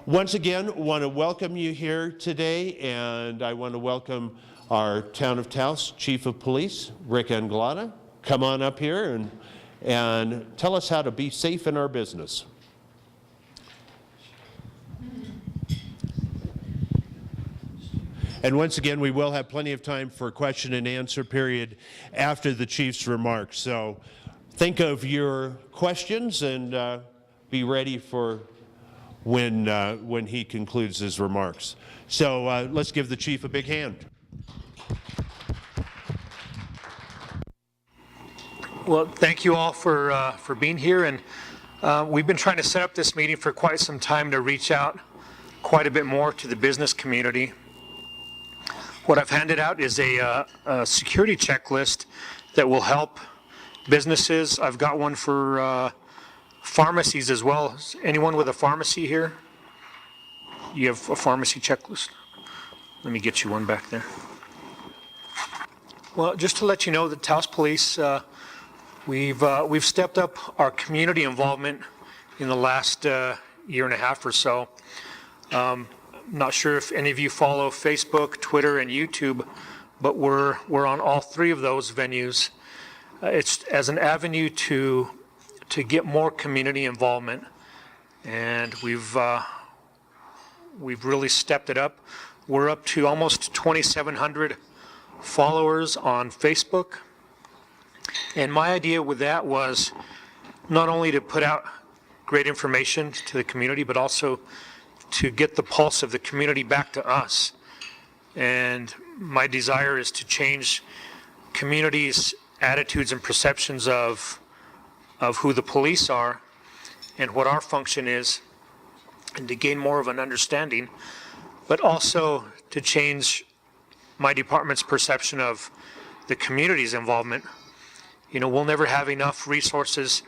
Once again, want to welcome you here today, and I want to welcome our Town of Taos Chief of Police, Rick Anglada. Come on up here and tell us how to be safe in our business. And once again, we will have plenty of time for question and answer period after the Chief's remarks. So think of your questions and be ready for when he concludes his remarks. So let's give the Chief a big hand. Well, thank you all for being here, and we've been trying to set up this meeting for quite some time to reach out quite a bit more to the business community. What I've handed out is a security checklist that will help businesses. I've got one for pharmacies as well. Anyone with a pharmacy here? You have a pharmacy checklist? Let me get you one back there. Well, just to let you know, the Taos Police, we've stepped up our community involvement in the last year and a half or so. Not sure if any of you follow Facebook, Twitter, and YouTube, but we're on all three of those venues. It's as an avenue to get more community involvement, and we've really stepped it up. We're up to almost 2,700 followers on Facebook, and my idea with that was not only to put out great information to the community, but also to get the pulse of the community back to us. And my desire is to change communities' attitudes and perceptions of who the police are and what our function is, and to gain more of an understanding, but also to change my department's perception of the community's involvement. You know, we'll never have enough resources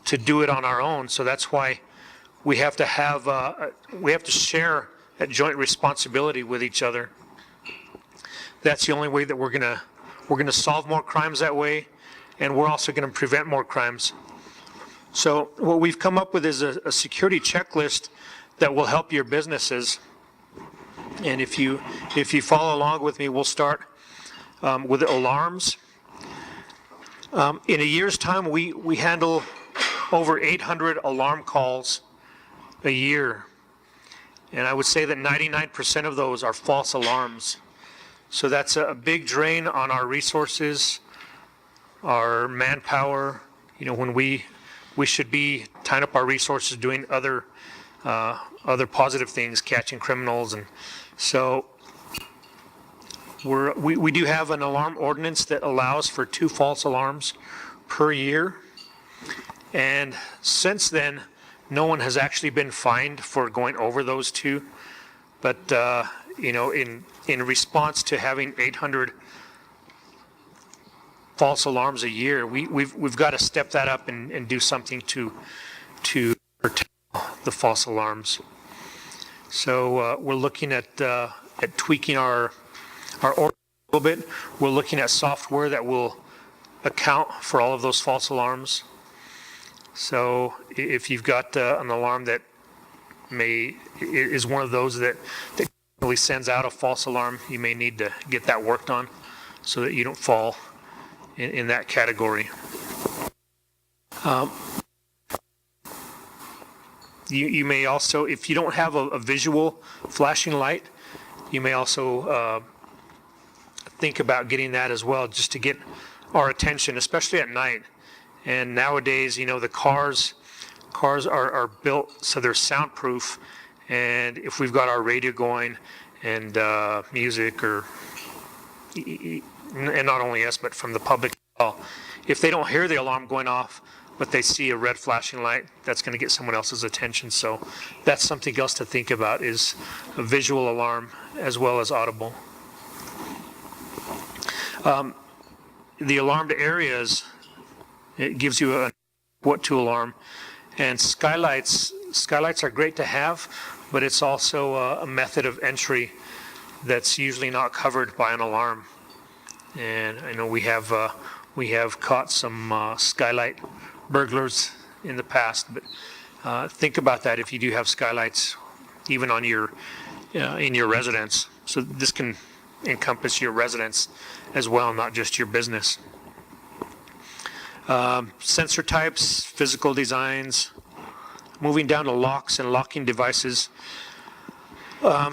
to do it on our own, so that's why we have to share that joint responsibility with each other. That's the only way that we're gonna solve more crimes that way, and we're also gonna prevent more crimes. So what we've come up with is a security checklist that will help your businesses. And if you follow along with me, we'll start with the alarms. In a year's time, we handle over 800 alarm calls a year, and I would say that 99% of those are false alarms. So that's a big drain on our resources, our manpower. You know, when we should be tying up our resources doing other positive things, catching criminals. And so we do have an alarm ordinance that allows for 2 false alarms per year, and since then no one has actually been fined for going over those 2. But you know, in response to having 800 false alarms a year, we've got to step that up and do something to protect the false alarms. So we're looking at tweaking our order a little bit. We're looking at software that will account for all of those false alarms. So if you've got an alarm that is one of those that really sends out a false alarm, you may need to get that worked on so that you don't fall in that category. You may also, if you don't have a visual flashing light, you may also think about getting that as well, just to get our attention, especially at night. And nowadays, you know, the cars are built so they're soundproof, and if we've got our radio going and music, or and not only us but from the public as well, if they don't hear the alarm going off but they see a red flashing light, that's going to get someone else's attention. So that's something else to think about, is a visual alarm as well as audible. The alarmed areas, it gives you what to alarm. And skylights are great to have, but it's also a method of entry that's usually not covered by an alarm. And I know we have caught some skylight burglars in the past, but think about that. If you do have skylights, even on your in your residence. So this can encompass your residence as well, not just your business. Sensor types, physical designs, moving down to locks and locking devices. Are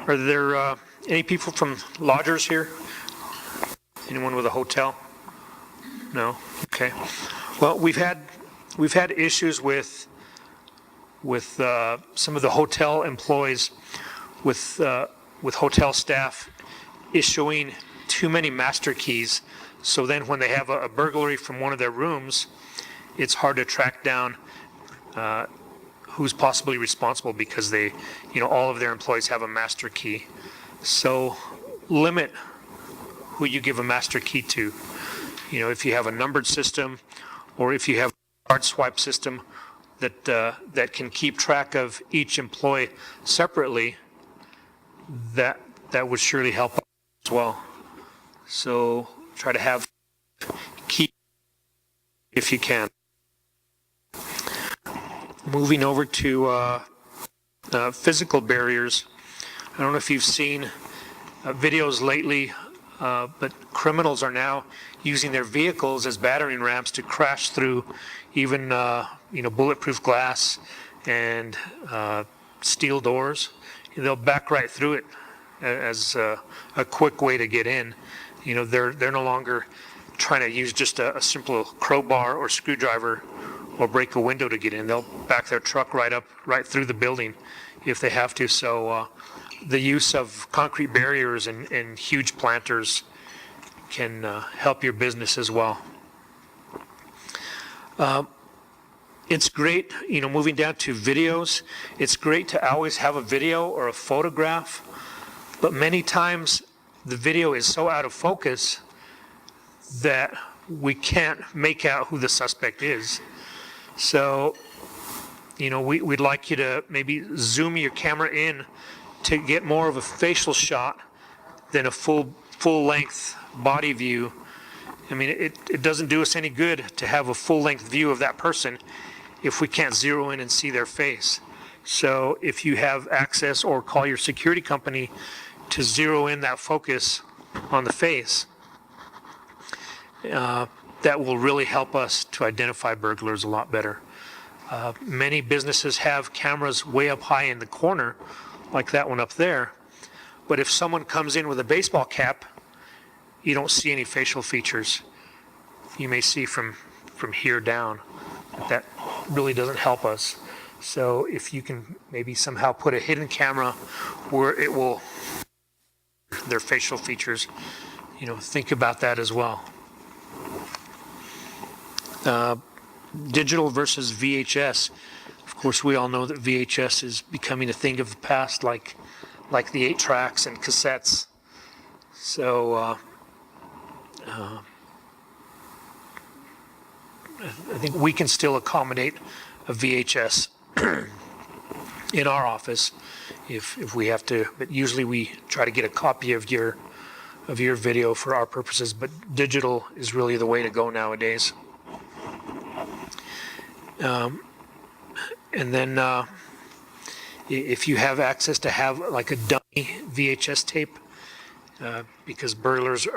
there any people from lodgers here? Anyone with a hotel? No? Okay. Well, we've had issues with some of the hotel employees, with hotel staff issuing too many master keys. So then when they have a burglary from one of their rooms, it's hard to track down who's possibly responsible because they, all of their employees have a master key. So limit who you give a master key to. If you have a numbered system, or if you have a card swipe system that can keep track of each employee separately, that would surely help as well. So try to have key if you can. Moving over to physical barriers. I don't know if you've seen videos lately, but criminals are now using their vehicles as battering rams to crash through even bulletproof glass and steel doors. They'll back right through it as a quick way to get in. They're no longer trying to use just a simple crowbar or screwdriver or break a window to get in. They'll back their truck right through the building if they have to. So the use of concrete barriers and huge planters can help your business as well. It's great, moving down to videos, it's great to always have a video or a photograph, but many times the video is so out of focus that we can't make out who the suspect is. So, we'd like you to maybe zoom your camera in to get more of a facial shot than a full-length body view. I mean, it doesn't do us any good to have a full-length view of that person if we can't zero in and see their face. So if you have access, or call your security company to zero in that focus on the face, that will really help us to identify burglars a lot better. Many businesses have cameras way up high in the corner, like that one up there, but if someone comes in with a baseball cap, you don't see any facial features. You may see from here down. That really doesn't help us. So if you can maybe somehow put a hidden camera where it will their facial features, think about that as well. Digital versus VHS. Of course, we all know that VHS is becoming a thing of the past, like the 8-tracks and cassettes. So I think we can still accommodate a VHS in our office if we have to, but usually we try to get a copy of your video for our purposes, but digital is really the way to go nowadays. And then if you have access to have like a dummy VHS tape, because burglars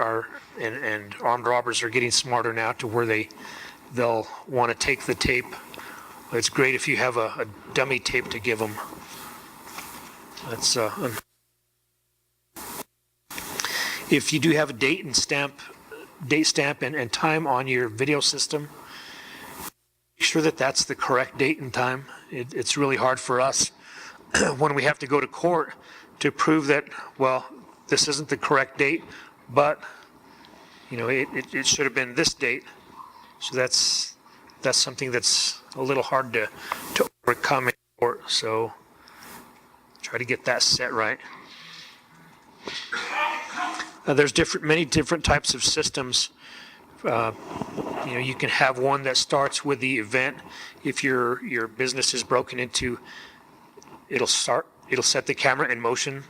and armed robbers are getting smarter now to where they'll want to take the tape. It's great if you have a dummy tape to give them. That's if you do have a date stamp and time on your video system, make sure that that's the correct date and time. It's really hard for us when we have to go to court to prove that, well, this isn't the correct date, but it should have been this date. So that's something that's a little hard to overcome in court. So try to get that set right. There's many different types of systems. You can have one that starts with the event. If your business is broken into, it'll set the camera in motion,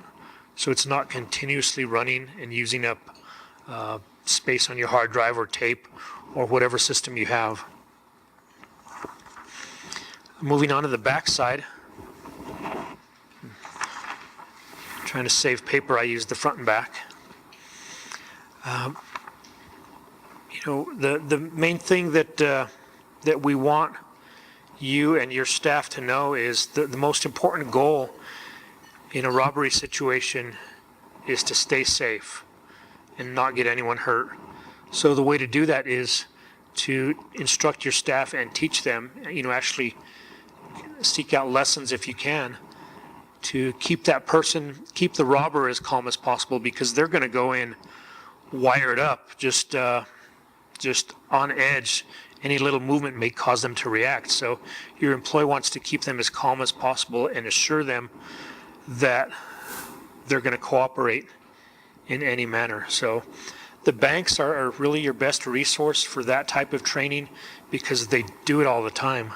so it's not continuously running and using up space on your hard drive or tape or whatever system you have. Moving on to the back side. Trying to save paper, I use the front and back. The main thing that we want you and your staff to know is the most important goal in a robbery situation is to stay safe and not get anyone hurt. So the way to do that is to instruct your staff and teach them, actually seek out lessons if you can, to keep the robber as calm as possible, because they're going to go in wired up, just on edge. Any little movement may cause them to react. So your employee wants to keep them as calm as possible and assure them that they're going to cooperate in any manner. So the banks are really your best resource for that type of training, because they do it all the time.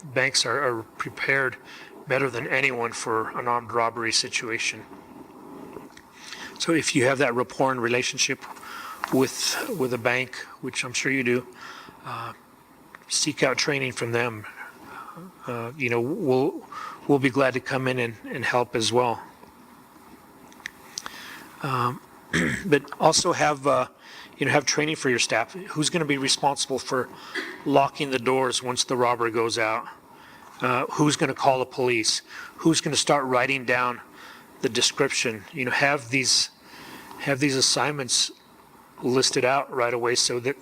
Banks are prepared better than anyone for an armed robbery situation. So if you have that rapport and relationship with a bank, which I'm sure you do, seek out training from them. We'll be glad to come in and help as well. But also have training for your staff. Who's going to be responsible for locking the doors once the robber goes out? Who's going to call the police? Who's going to start writing down the description? Have these assignments listed out right away so that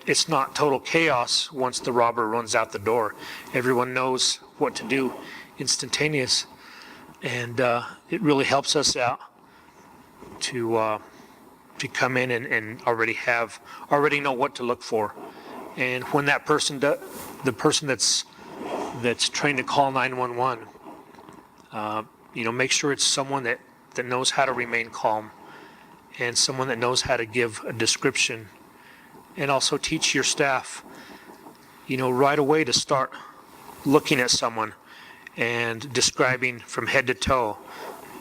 it's not total chaos once the robber runs out the door. Everyone knows what to do instantaneous, and it really helps us out to come in and already know what to look for. And when that person the person that's trained to call 911, make sure it's someone that knows how to remain calm, and someone that knows how to give a description, and also teach your staff, right away to start looking at someone and describing from head to toe,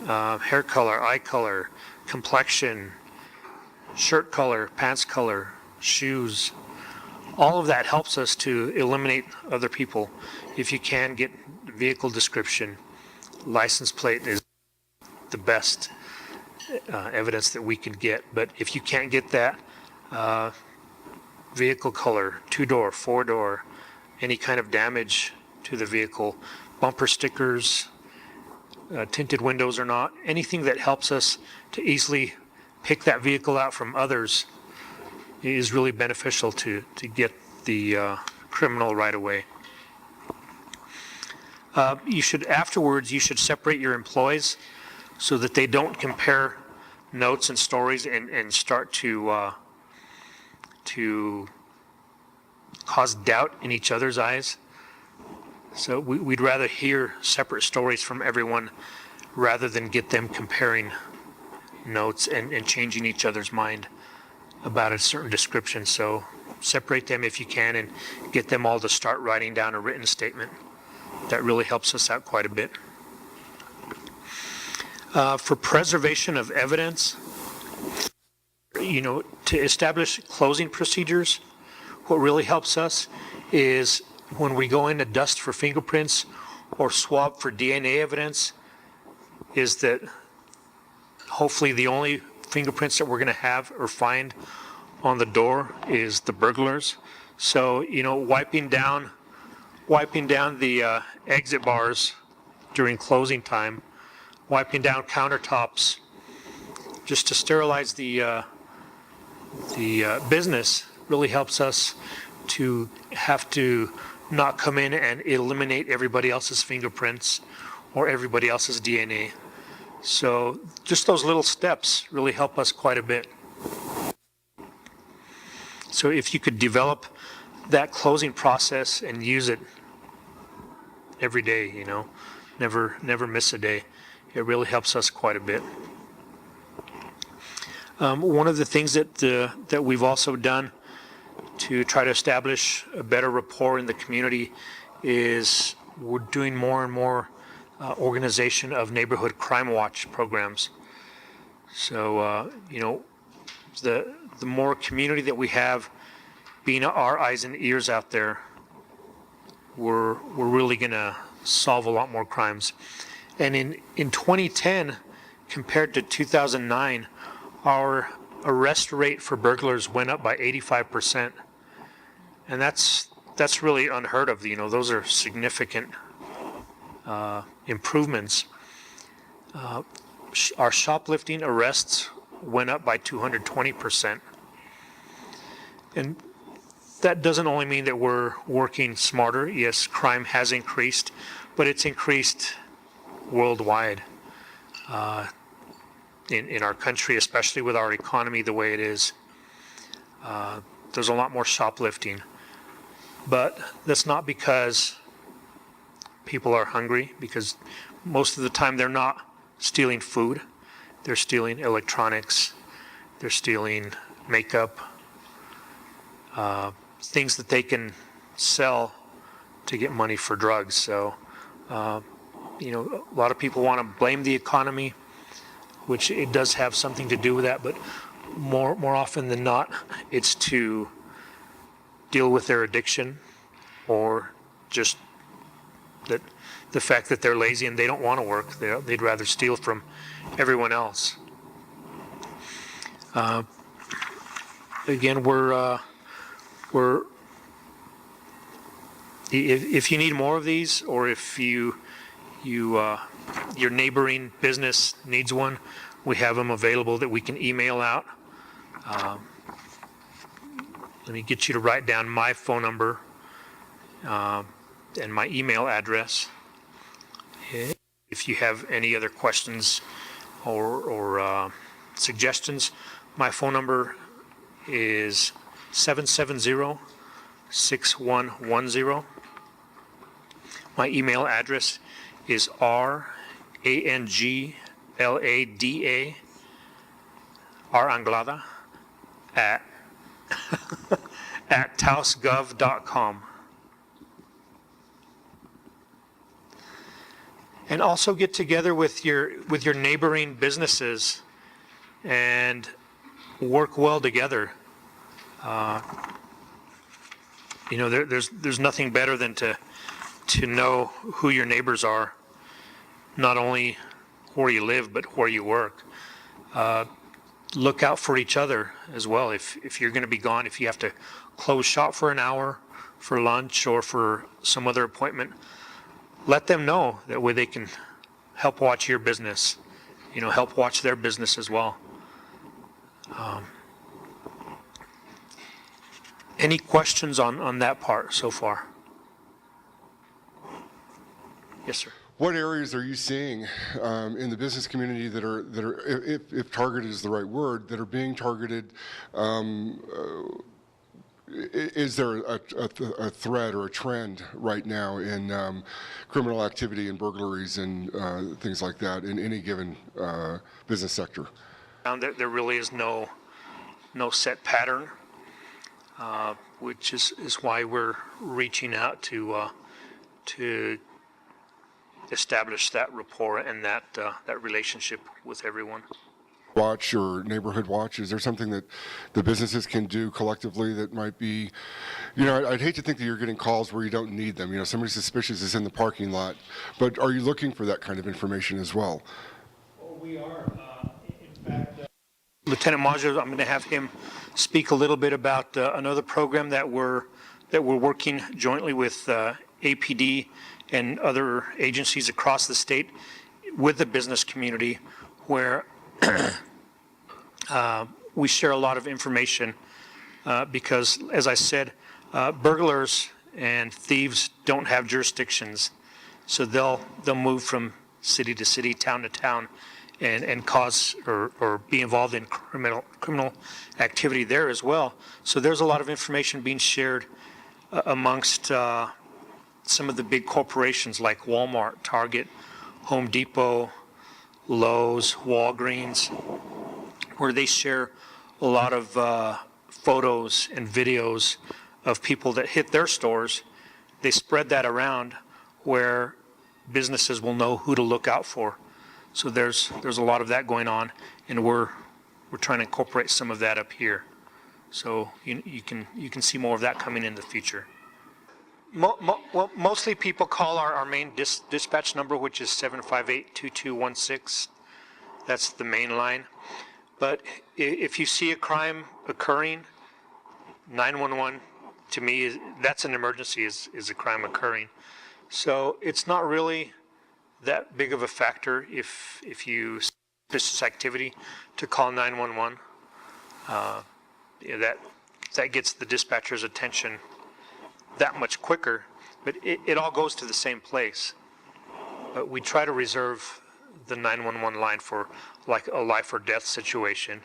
hair color, eye color, complexion, shirt color, pants color, shoes. All of that helps us to eliminate other people. If you can get vehicle description, license plate is the best evidence that we can get. But if you can't get that, vehicle color, 2-door, 4-door, any kind of damage to the vehicle, bumper stickers, tinted windows or not, anything that helps us to easily pick that vehicle out from others is really beneficial to get the criminal right away. Afterwards, you should separate your employees so that they don't compare notes and stories and start to cause doubt in each other's eyes. So we'd rather hear separate stories from everyone rather than get them comparing notes and changing each other's mind about a certain description. So separate them if you can and get them all to start writing down a written statement. That really helps us out quite a bit. For preservation of evidence, to establish closing procedures, what really helps us is when we go in to dust for fingerprints or swab for DNA evidence, is that hopefully the only fingerprints that we're going to have or find on the door is the burglar's. So, wiping down the exit bars during closing time, wiping down countertops, just to sterilize the business really helps us to have to not come in and eliminate everybody else's fingerprints or everybody else's DNA. So just those little steps really help us quite a bit. So if you could develop that closing process and use it every day, never miss a day, it really helps us quite a bit. One of the things that we've also done to try to establish a better rapport in the community is we're doing more and more organization of neighborhood crime watch programs. So, the more community that we have being our eyes and ears out there, we're really going to solve a lot more crimes. And in 2010, compared to 2009, our arrest rate for burglars went up by 85%. And that's really unheard of. You know, those are significant improvements. Our shoplifting arrests went up by 220%. And that doesn't only mean that we're working smarter. Yes, crime has increased, but it's increased worldwide in our country, especially with our economy the way it is. There's a lot more shoplifting. But that's not because people are hungry, because most of the time they're not stealing food. They're stealing electronics. They're stealing makeup, things that they can sell to get money for drugs. So, you know, a lot of people want to blame the economy, which it does have something to do with that, but more often than not, it's to deal with their addiction, or just that the fact that they're lazy and they don't want to work. They'd rather steal from everyone else. Again, we're if you need more of these, or if your neighboring business needs one, we have them available that we can email out. Let me get you to write down my phone number and my email address. If you have any other questions or suggestions, my phone number is 770-6110. My email address is Anglada, Anglada, at taosgov.com. And also get together with your neighboring businesses and work well together. You know, there's nothing better than to know who your neighbors are, not only where you live, but where you work. Look out for each other as well. If you're going to be gone, if you have to close shop for an hour for lunch or for some other appointment, let them know. That way they can help watch your business, you know, help watch their business as well. Any questions on that part so far? Yes, sir. What areas are you seeing in the business community that are if targeted is the right word, that are being targeted? Is there a thread or a trend right now in criminal activity and burglaries and things like that in any given business sector? There really is no set pattern, which is why we're reaching out to establish that rapport and that relationship with everyone. Watch or neighborhood watch, is there something that the businesses can do collectively that might be, you know, I'd hate to think that you're getting calls where you don't need them. You know, somebody suspicious is in the parking lot, but are you looking for that kind of information as well? Well, we are. In fact, Lieutenant Maggio, I'm going to have him speak a little bit about another program that we're working jointly with APD and other agencies across the state with the business community, where we share a lot of information because, as I said, burglars and thieves don't have jurisdictions, so they'll move from city to city, town to town, and cause or be involved in criminal activity there as well. So there's a lot of information being shared amongst some of the big corporations like Walmart, Target, Home Depot, Lowe's, Walgreens, where they share a lot of photos and videos of people that hit their stores. They spread that around where businesses will know who to look out for. So there's a lot of that going on, and we're trying to incorporate some of that up here. So you can see more of that coming in the future. Well, mostly people call our main dispatch number, which is 758-2216. That's the main line. But if you see a crime occurring, 911, to me, that's an emergency, is a crime occurring. So it's not really that big of a factor if you suspicious activity to call 911. That gets the dispatcher's attention that much quicker, but it all goes to the same place. But we try to reserve the 911 line for like a life or death situation,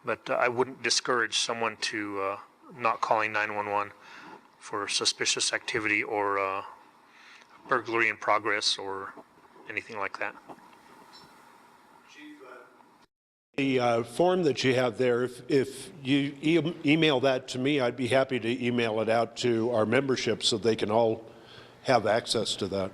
but I wouldn't discourage someone to not calling 911 for suspicious activity or burglary in progress or anything like that. The form that you have there, if you email that to me, I'd be happy to email it out to our membership so they can all have access to that.